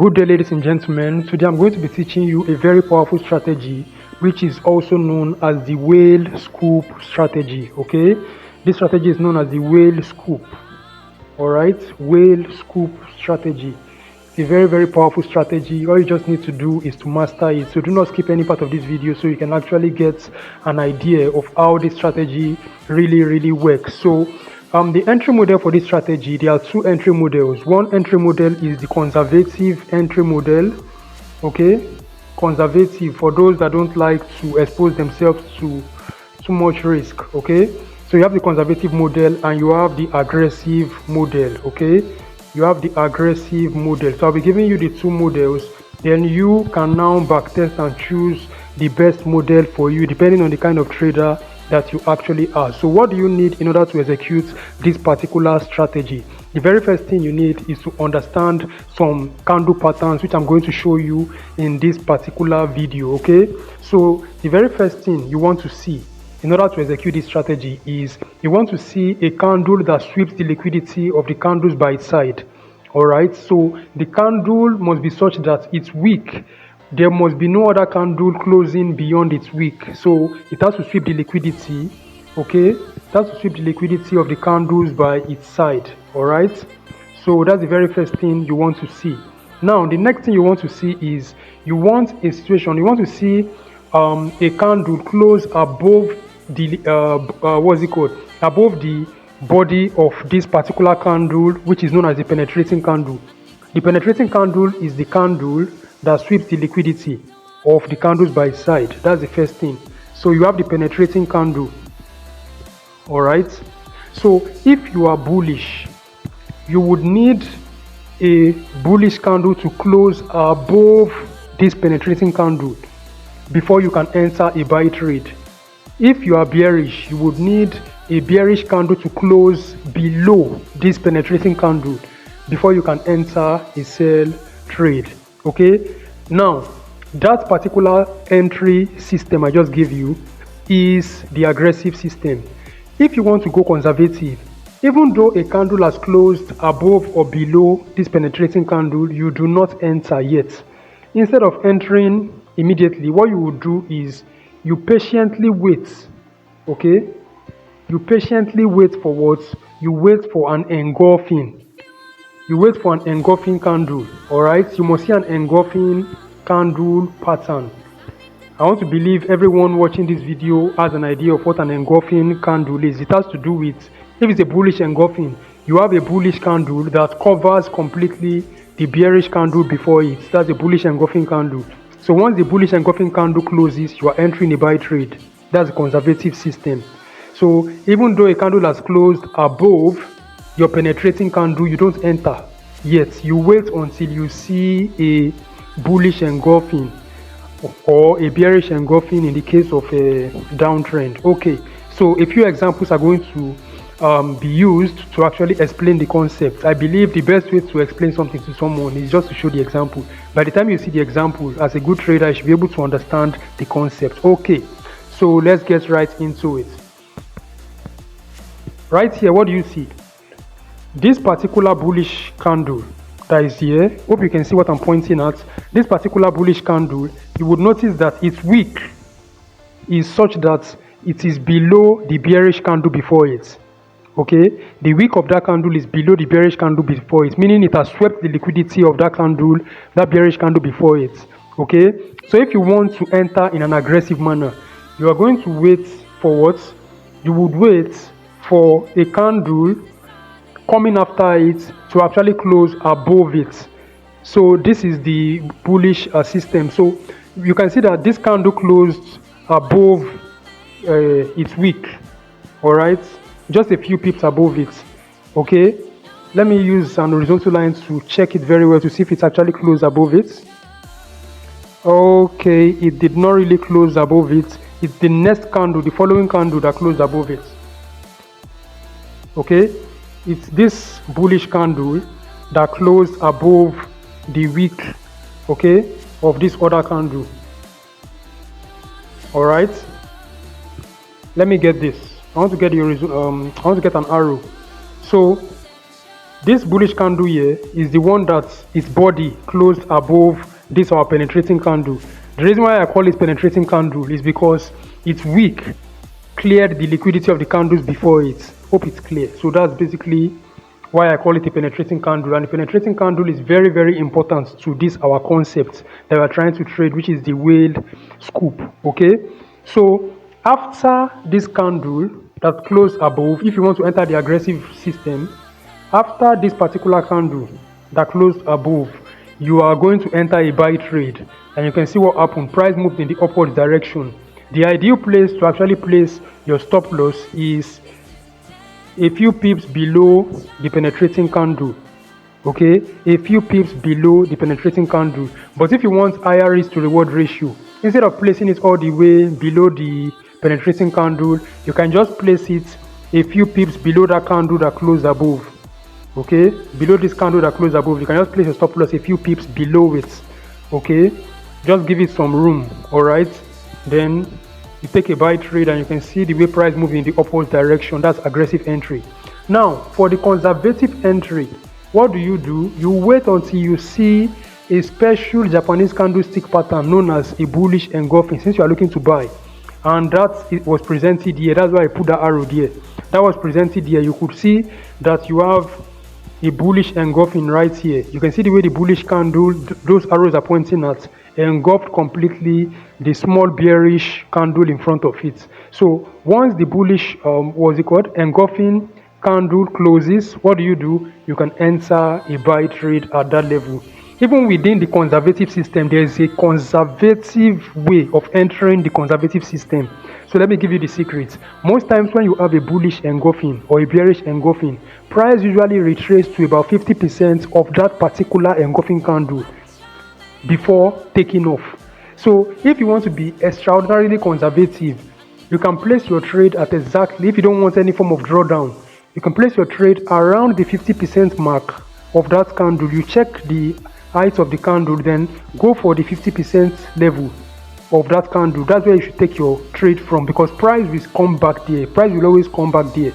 Good day, ladies and gentlemen. Today I'm going to be teaching you a very powerful strategy which is also known as the whale scoop strategy. Okay, this strategy is known as the whale scoop. Alright, whale scoop strategy. It's a very powerful strategy. All you just need to do is to master it. So do not skip any part of this video so you can actually get an idea of how this strategy really works. So the entry model for this strategy, there are two entry models. One entry model is the conservative entry model. Okay, conservative for those that don't like to expose themselves to too much risk. Okay, so you have the conservative model and you have the aggressive model. Okay, you have the aggressive model. So I'll be giving you the two models, then you can now backtest and choose the best model for you depending on the kind of trader that you actually are. So what do you need in order to execute this particular strategy? The very first thing you need is to understand some candle patterns, which I'm going to show you in this particular video. Okay, so the very first thing you want to see in order to execute this strategy is you want to see a candle that sweeps the liquidity of the candles by its side. All right, so the candle must be such that it's weak. There must be no other candle closing beyond its wick. So it has to sweep the liquidity. Okay, it has to sweep the liquidity of the candles by its side. All right, so that's the very first thing you want to see. Now the next thing you want to see is you want a situation, you want to see a candle close above the what's it called, above the body of this particular candle, which is known as the penetrating candle. The penetrating candle is the candle that sweeps the liquidity of the candles by its side. That's the first thing. So you have the penetrating candle. All right, so if you are bullish, you would need a bullish candle to close above this penetrating candle before you can enter a buy trade. If you are bearish, you would need a bearish candle to close below this penetrating candle before you can enter a sell trade. Okay, now that particular entry system I just gave you is the aggressive system. If you want to go conservative, even though a candle has closed above or below this penetrating candle, you do not enter yet. Instead of entering immediately, what you will do is you patiently wait. Okay, you patiently wait for what? You wait for an engulfing. You wait for an engulfing candle. All right, you must see an engulfing candle pattern. I want to believe everyone watching this video has an idea of what an engulfing candle is. It has to do with, if it's a bullish engulfing, you have a bullish candle that covers completely the bearish candle before it. That's a bullish engulfing candle. So once the bullish engulfing candle closes, you are entering a buy trade. That's a conservative system. So even though a candle has closed above your penetrating candle, you don't enter yet. You wait until you see a bullish engulfing or a bearish engulfing in the case of a downtrend. Okay, so a few examples are going to be used to actually explain the concept. I believe the best way to explain something to someone is just to show the example. By the time you see the example, as a good trader, you should be able to understand the concept. Okay, so let's get right into it. Right here, what do you see? This particular bullish candle that is here, hope you can see what I'm pointing at. This particular bullish candle, you would notice that its wick is such that it is below the bearish candle before it. Okay, the wick of that candle is below the bearish candle before it, meaning it has swept the liquidity of that candle, that bearish candle before it. Okay, so if you want to enter in an aggressive manner, you are going to wait for what? You would wait for a candle coming after it to actually close above it. So this is the bullish system. So you can see that this candle closed above its wick. All right, just a few pips above it. Okay, let me use an horizontal line to check it very well to see if it's actually closed above it. Okay, it did not really close above it. It's the next candle, the following candle, that closed above it. Okay, it's this bullish candle that closed above the wick, okay, of this other candle. All right, let me get this. I want to get the I want to get an arrow. So This bullish candle here is the one that its body closed above this our penetrating candle. The reason why I call it penetrating candle is because it's weak, cleared the liquidity of the candles before it. Hope it's clear. So that's basically why I call it a penetrating candle. And the penetrating candle is very, very important to this our concept that we're trying to trade, which is the whale scoop. Okay, so after this candle that closed above, if you want to enter the aggressive system, after this particular candle that closed above, you are going to enter a buy trade, and you can see what happened. Price moved in the upward direction. The ideal place to actually place your stop loss is a few pips below the penetrating candle. Okay, a few pips below the penetrating candle. But if you want higher risk to reward ratio, instead of placing it all the way below the penetrating candle, you can just place it a few pips below that candle that closed above. Okay, below this candle that closed above, you can just place your stop loss a few pips below it. Okay, just give it some room. All right, then you take a buy trade, and you can see the way price move in the upward direction. That's aggressive entry. Now for the conservative entry, what do? You wait until you see a special Japanese candlestick pattern known as a bullish engulfing, since you are looking to buy, and that it was presented here. That's why I put that arrow there. That was presented here. You could see that you have a bullish engulfing right here. You can see the way the bullish candle, those arrows are pointing at, engulfed completely the small bearish candle in front of it. So once the bullish engulfing candle closes, what do? You can enter a buy trade at that level. Even within the conservative system, there is a conservative way of entering the conservative system. So let me give you the secret. Most times when you have a bullish engulfing or a bearish engulfing, price usually retraces to about 50% of that particular engulfing candle before taking off. So if you want to be extraordinarily conservative, you can place your trade at exactly, if you don't want any form of drawdown, you can place your trade around the 50% mark of that candle. You check the height of the candle, then go for the 50% level of that candle. That's where you should take your trade from, because price will come back there. Price will always come back there.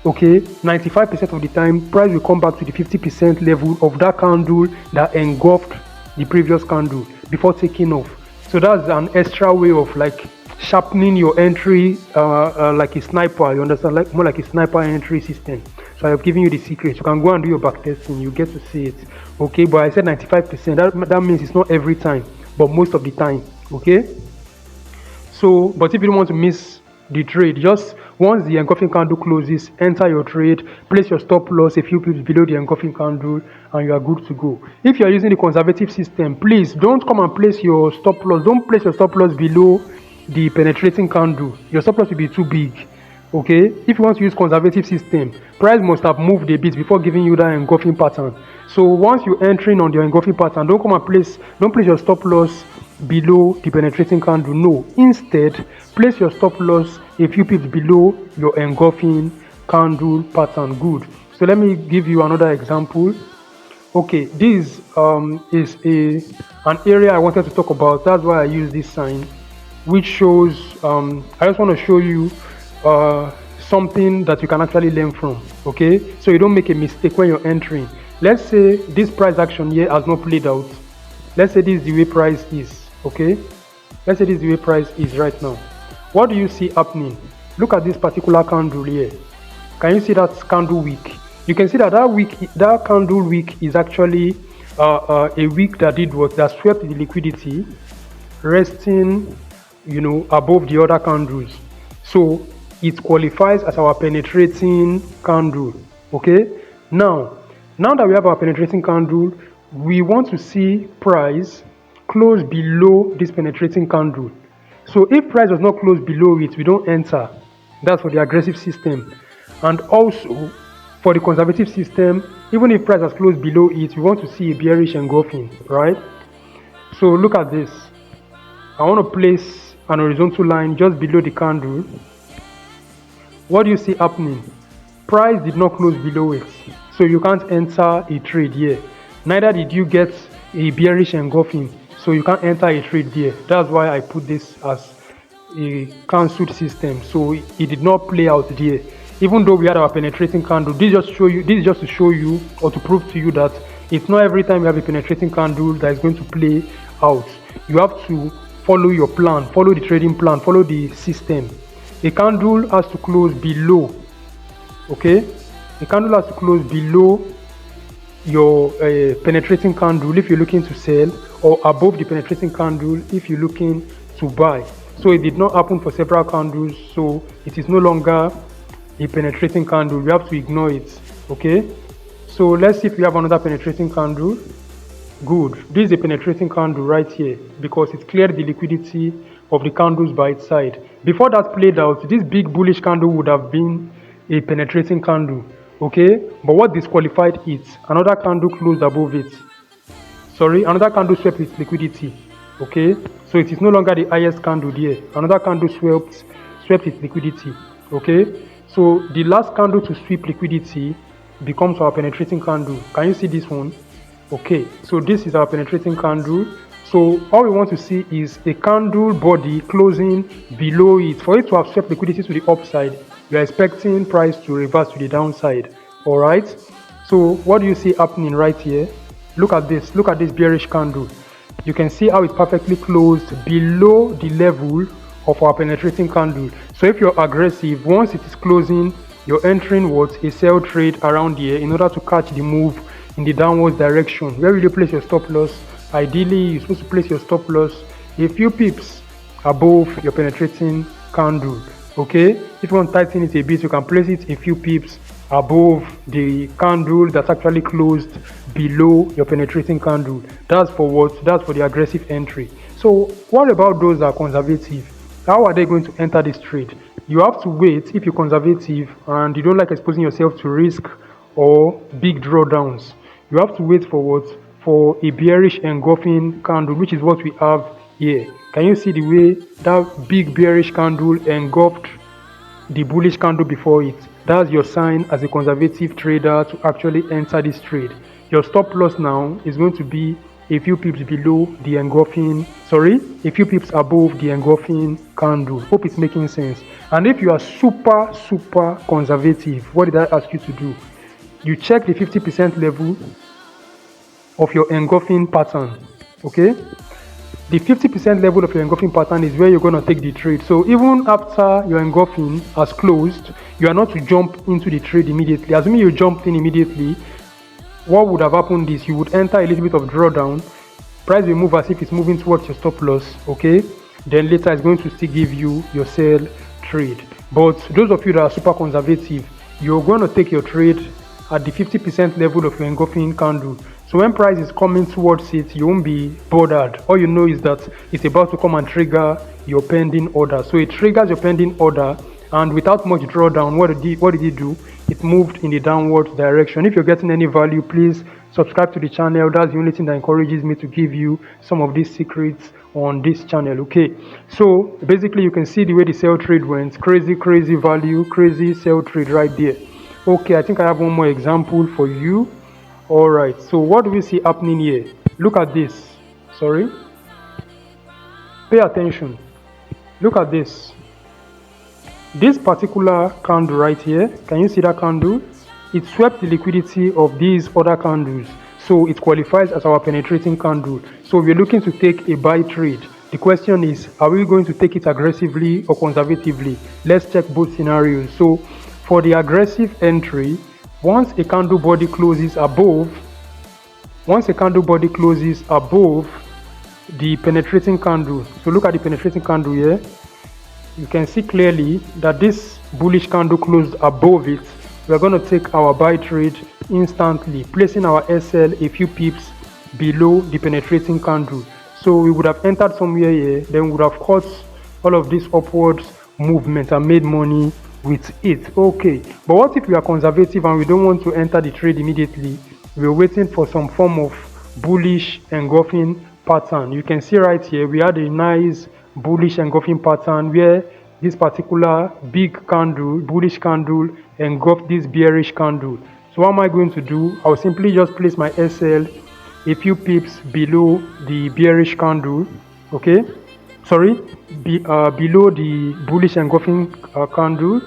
Okay, 95% of the time price will come back to the 50% level of that candle that engulfed the previous candle before taking off. So that's an extra way of like sharpening your entry, like a sniper. You understand, like more like a sniper entry system. So I have given you the secret. You can go and do your back testing. You get to see it. Okay, but I said 95%. That means it's not every time, but most of the time. Okay. So, but if you don't want to miss the trade, just once the engulfing candle closes, enter your trade, place your stop loss a few pips below the engulfing candle, and you are good to go. If you are using the conservative system, please don't come and place your stop loss. Don't place your stop loss below the penetrating candle. Your stop loss will be too big. Okay, if you want to use conservative system, price must have moved a bit before giving you that engulfing pattern. So once you're entering on the engulfing pattern, don't place your stop loss below the penetrating candle. No, instead place your stop loss a few pips below your engulfing candle pattern. Good. So let me give you another example. Okay, this is an area I wanted to talk about. That's why I use this sign, which shows I just want to show you something that you can actually learn from. Okay, so you don't make a mistake when you're entering. Let's say this price action here has not played out. Let's say this is the way price is. Okay, let's say this is the way price is right now. What do you see happening? Look at this particular candle here. Can you see that candle wick? You can see that that candle wick is actually a wick that did what? That swept the liquidity, resting, above the other candles. So it qualifies as our penetrating candle. Okay, now that we have our penetrating candle, we want to see price close below this penetrating candle. So if price does not close below it, we don't enter. That's for the aggressive system. And also for the conservative system, even if price has closed below it, we want to see a bearish engulfing, right? So look at this. I want to place an horizontal line just below the candle. What do you see happening? Price did not close below it, so you can't enter a trade here. Neither did you get a bearish engulfing, so you can't enter a trade there. That's why I put this as a cancelled system. So it did not play out there. even though we had our penetrating candle, this is just to show you or to prove to you that it's not every time you have a penetrating candle that is going to play out. You have to follow your plan, follow the trading plan, follow the system. A candle has to close below, okay? A candle has to close below your penetrating candle if you're looking to sell, or above the penetrating candle if you're looking to buy. So it did not happen for several candles, so it is no longer a penetrating candle. You have to ignore it, okay? So let's see if we have another penetrating candle. Good. This is a penetrating candle right here because it cleared the liquidity of the candles by its side. Before that played out, this big bullish candle would have been a penetrating candle, okay? But what disqualified it? Another candle closed above it. Sorry, another candle swept its liquidity, okay? So it is no longer the highest candle there. Another candle swept its liquidity, okay? So the last candle to sweep liquidity becomes our penetrating candle. Can you see this one? Okay, so this is our penetrating candle. So all we want to see is a candle body closing below it. For it to have swept liquidity to the upside, we are expecting price to reverse to the downside. All right, so what do you see happening right here? Look at this bearish candle. You can see how it perfectly closed below the level of our penetrating candle. So if you're aggressive, once it is closing, you're entering what? A sell trade around here in order to catch the move in the downward direction. Where will you place your stop loss? Ideally, you're supposed to place your stop loss a few pips above your penetrating candle, okay? If you want to tighten it a bit, you can place it a few pips above the candle that's actually closed below your penetrating candle. That's for what? That's for the aggressive entry. So what about those that are conservative? How are they going to enter this trade? You have to wait if you're conservative and you don't like exposing yourself to risk or big drawdowns. You have to wait for what? For a bearish engulfing candle, which is what we have here. Can you see the way that big bearish candle engulfed the bullish candle before it? That's your sign as a conservative trader to actually enter this trade. Your stop loss now is going to be a few pips below the engulfing, a few pips above the engulfing candle. Hope it's making sense. And if you are super conservative, what did I ask you to do? You check the 50% level of your engulfing pattern, okay? The 50% level of your engulfing pattern is where you're going to take the trade. So even after your engulfing has closed, you are not to jump into the trade immediately. Assuming you jumped in immediately, what would have happened is you would enter a little bit of drawdown. Price will move as if it's moving towards your stop loss, okay? Then later it's going to still give you your sell trade. But those of you that are super conservative, you're going to take your trade at the 50% level of your engulfing candle. So when price is coming towards it, you won't be bothered. All you know is that it's about to come and trigger your pending order. So it triggers your pending order, and without much drawdown, what did it do? It moved in the downward direction. If you're getting any value, please subscribe to the channel. That's the only thing that encourages me to give you some of these secrets on this channel, okay? So basically you can see the way the sell trade went. Crazy value, crazy sell trade right there. Okay, I think I have one more example for you. All right, so what do we see happening here? Look at this. Pay attention. Look at this. This particular candle right here, can you see that candle? It swept the liquidity of these other candles, so it qualifies as our penetrating candle. So we're looking to take a buy trade. The question is, are we going to take it aggressively or conservatively? Let's check both scenarios. So for the aggressive entry, once a candle body closes above the penetrating candle, so look at the penetrating candle here, you can see clearly that this bullish candle closed above it. We're going to take our buy trade instantly, placing our SL a few pips below the penetrating candle. So we would have entered somewhere here, then we would have caught all of this upwards movement and made money with it. Okay, but what if we are conservative and we don't want to enter the trade immediately? We're waiting for some form of bullish engulfing pattern. You can see right here we had a nice bullish engulfing pattern where this particular big candle, bullish candle, engulfed this bearish candle. So what am I going to do? I'll simply just place my SL a few pips below the bearish candle, okay? Below the bullish engulfing candle.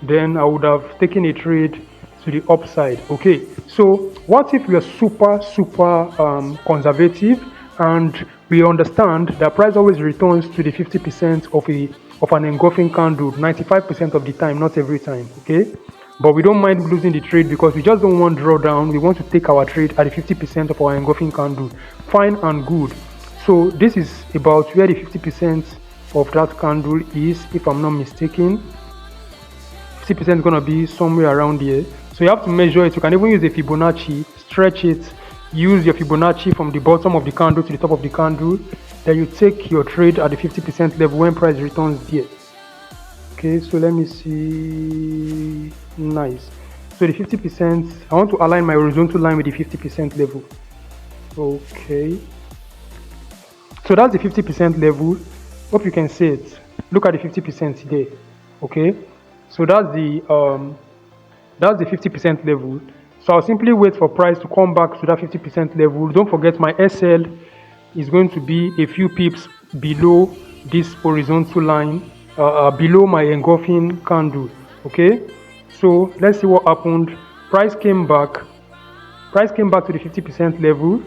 then I would have taken a trade to the upside. Okay, so what if we are super conservative and we understand that price always returns to the 50% of an engulfing candle 95% of the time, not every time. Okay, but we don't mind losing the trade because we just don't want drawdown. We want to take our trade at the 50% of our engulfing candle. Fine and good. So this is about where the 50% of that candle is, if I'm not mistaken. 50% is going to be somewhere around here. So you have to measure it. You can even use a Fibonacci, stretch it, use your Fibonacci from the bottom of the candle to the top of the candle. Then you take your trade at the 50% level when price returns there. Okay, so let me see. Nice. So the 50%, I want to align my horizontal line with the 50% level. Okay. So that's the 50% level. Hope you can see it. Look at the 50% there. Okay. So that's the 50% level. So I'll simply wait for price to come back to that 50% level. Don't forget my SL is going to be a few pips below this horizontal line, below my engulfing candle. Okay, so let's see what happened. Price came back to the 50% level.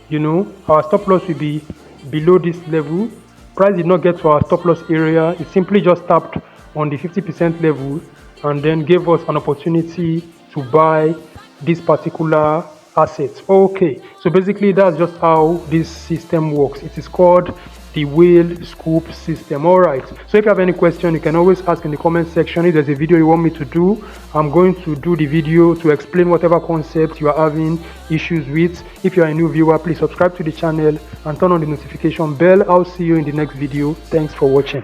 You know, our stop loss will be below this level. Price did not get to our stop loss area. It simply just tapped on the 50% level and then gave us an opportunity to buy this particular asset. Okay, so basically that's just how this system works. It is called the whale scoop system. All right, so if you have any question, you can always ask in the comment section. If there's a video you want me to do, I'm going to do the video to explain whatever concept you are having issues with. If you are a new viewer, please subscribe to the channel and turn on the notification bell. I'll see you in the next video. Thanks for watching.